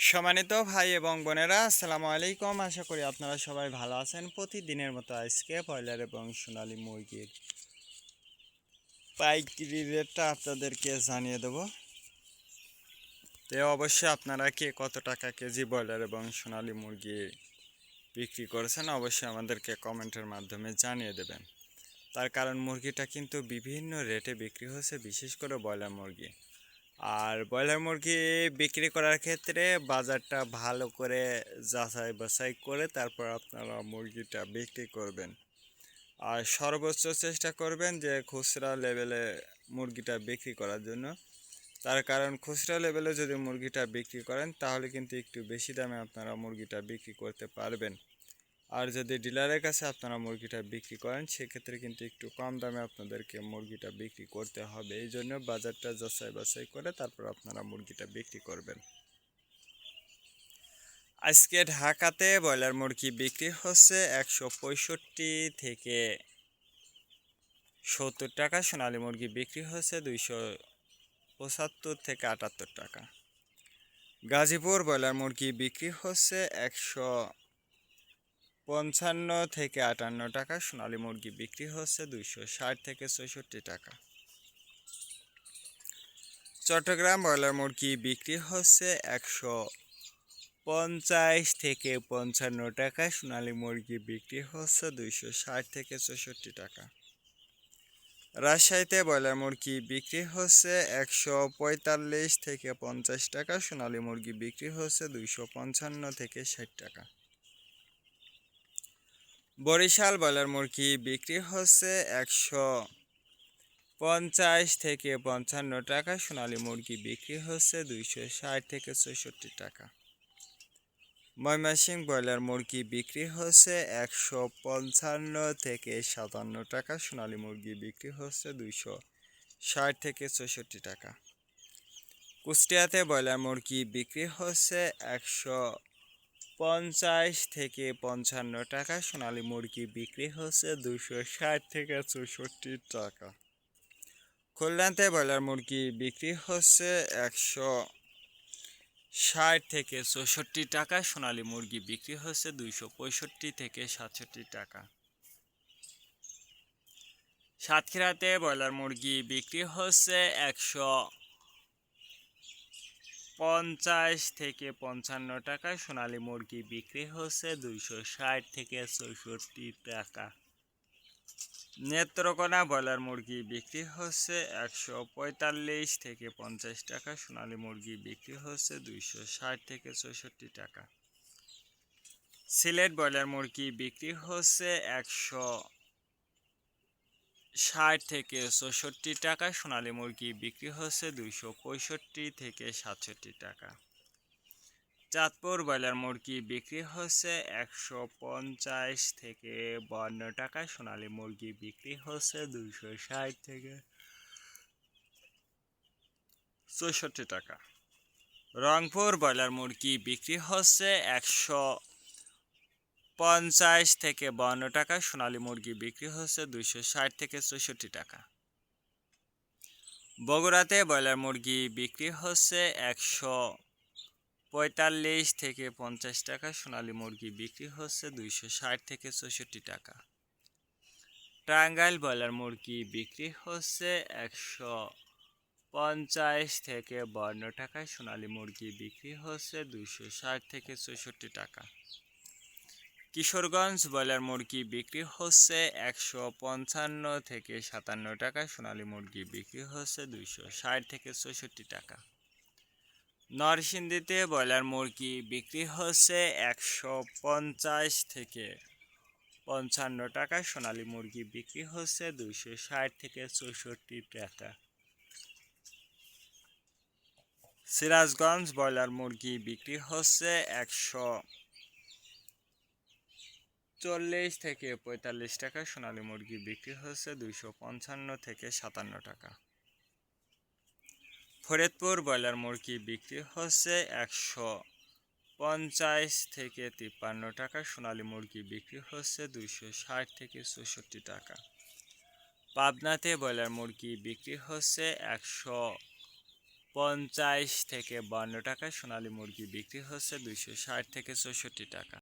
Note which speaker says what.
Speaker 1: সম্মানিত ভাই এবং বোনেরা, আসসালামু আলাইকুম। আশা করি আপনারা সবাই ভালো আছেন। প্রতিদিনের মতো আজকে ব্রয়লার এবং সোনালী মুরগির পাইকারি রেটটা আপনাদেরকে জানিয়ে দেব। তো অবশ্যই আপনারা কে কত টাকা কেজি ব্রয়লার এবং সোনালী মুরগি বিক্রি করেছেন অবশ্যই আমাদেরকে কমেন্টের মাধ্যমে জানিয়ে দেবেন। তার কারণ মুরগিটা কিন্তু বিভিন্ন রেটে বিক্রি হচ্ছে, বিশেষ করে ব্রয়লার মুরগি। আর ব্রয়লার মুরগি বিক্রি করার ক্ষেত্রে বাজারটা ভালো করে যাচাই বাছাই করে তারপর আপনারা মুরগিটা বিক্রি করবেন। আর সর্বোচ্চ চেষ্টা করবেন যে খুচরা লেভেলে মুরগিটা বিক্রি করার জন্য। তার কারণ খুচরা লেভেলে যদি মুরগিটা বিক্রি করেন তাহলে কিন্তু একটু বেশি দামে আপনারা মুরগিটা বিক্রি করতে পারবেন। আর যদি ডিলারের কাছে আপনারা মুরগিটা বিক্রি করেন সেক্ষেত্রে কিন্তু একটু কম দামে আপনাদেরকে মুরগিটা বিক্রি করতে হবে। এই জন্য বাজারটা যাচাই বাছাই করে তারপর আপনারা মুরগিটা বিক্রি করবেন। আজকে ঢাকাতে ব্রয়লার মুরগি বিক্রি হচ্ছে 165 থেকে 70 টাকা, সোনালী মুরগি বিক্রি হচ্ছে 275 থেকে 78 টাকা। গাজীপুর ব্রয়লার মুরগি বিক্রি হচ্ছে 155 থেকে 58 টাকা, সোনালী মুরগি বিক্রি হচ্ছে 260 থেকে 64 টাকা। চট্টগ্রাম ব্রয়লার মুরগি বিক্রি হচ্ছে 150 থেকে 55 টাকা, সোনালী মুরগি বিক্রি হচ্ছে 260 থেকে 64 টাকা। রাজশাহীতে ব্রয়লার মুরগি বিক্রি হচ্ছে 145 থেকে 50 টাকা, সোনালী মুরগি বিক্রি হচ্ছে 255 থেকে 60 টাকা। বরিশাল ব্রয়লার মুরগি বিক্রি হচ্ছে 150 থেকে 55 টাকা, সোনালী মুরগি বিক্রি হচ্ছে 260 থেকে 64 টাকা। ময়মনসিংহ ব্রয়লার মুরগি বিক্রি হচ্ছে 155 থেকে 57 টাকা, সোনালী মুরগি বিক্রি হচ্ছে 260 থেকে 64 টাকা। কুষ্টিয়াতে ব্রয়লার মুরগি বিক্রি হচ্ছে 150 থেকে 55 টাকা, সোনালী মুরগি বিক্রি হচ্ছে 260 থেকে 64 টাকা। খুলনাতে ব্রয়লার মুরগি বিক্রি হচ্ছে 160 থেকে 64 টাকা, সোনালী মুরগি বিক্রি হচ্ছে 265 থেকে 67 টাকা। সাতক্ষীরাতে ব্রয়লার মুরগি বিক্রি হচ্ছে 150 থেকে 55 টাকা, সোনালী মুরগি বিক্রি হচ্ছে 260 থেকে 64 টাকা। নেত্রকোনা ব্রয়লার মুরগি বিক্রি হচ্ছে 145 থেকে 50 টাকা, সোনালী মুরগি বিক্রি হচ্ছে 260 থেকে 64 টাকা। সিলেট ব্রয়লার মুরগি বিক্রি হচ্ছে 160 থেকে 64 টাকা, সোনালী মুরগি বিক্রি হচ্ছে 265 থেকে 67 টাকা। চাঁদপুর ব্রয়লার মুরগি বিক্রি হচ্ছে 150 থেকে 52 টাকা, সোনালী মুরগি বিক্রি হচ্ছে 260 থেকে 64 টাকা। রংপুর ব্রয়লার মুরগি বিক্রি হচ্ছে 150 থেকে 52 টাকা, সোনালী মুরগি বিক্রি হচ্ছে 260 থেকে 64 টাকা। বগুড়াতে ব্রয়লার মুরগি বিক্রি হচ্ছে 145 থেকে 50 টাকা, সোনালী মুরগি বিক্রি হচ্ছে 260 থেকে 64 টাকা। টাঙ্গাইল ব্রয়লার মুরগি বিক্রি হচ্ছে 150 থেকে 52 টাকা, সোনালী মুরগি বিক্রি হচ্ছে 260 থেকে 64 টাকা। কিশোরগঞ্জ ব্রয়লার মুরগি বিক্রি হচ্ছে 155 থেকে 57 টাকা, সোনালী মুরগি বিক্রি হচ্ছে 260 থেকে 64 টাকা। নরসিংদীতে ব্রয়লার মুরগি বিক্রি হচ্ছে 150 থেকে 55 টাকা, সোনালী মুরগি বিক্রি হচ্ছে 260 থেকে 64 টাকা। সিরাজগঞ্জ ব্রয়লার মুরগি বিক্রি হচ্ছে 140 থেকে 45 টাকা, সোনালী মুরগি বিক্রি হচ্ছে 255 থেকে 57 টাকা। ফরিদপুর ব্রয়লার মুরগি বিক্রি হচ্ছে 150 থেকে 53 টাকা, সোনালী মুরগি বিক্রি হচ্ছে 260 থেকে 64 টাকা। পাবনাতে ব্রয়লার মুরগি বিক্রি হচ্ছে 50 থেকে 52 টাকা, সোনালী মুরগি বিক্রি হচ্ছে 260 থেকে 64 টাকা।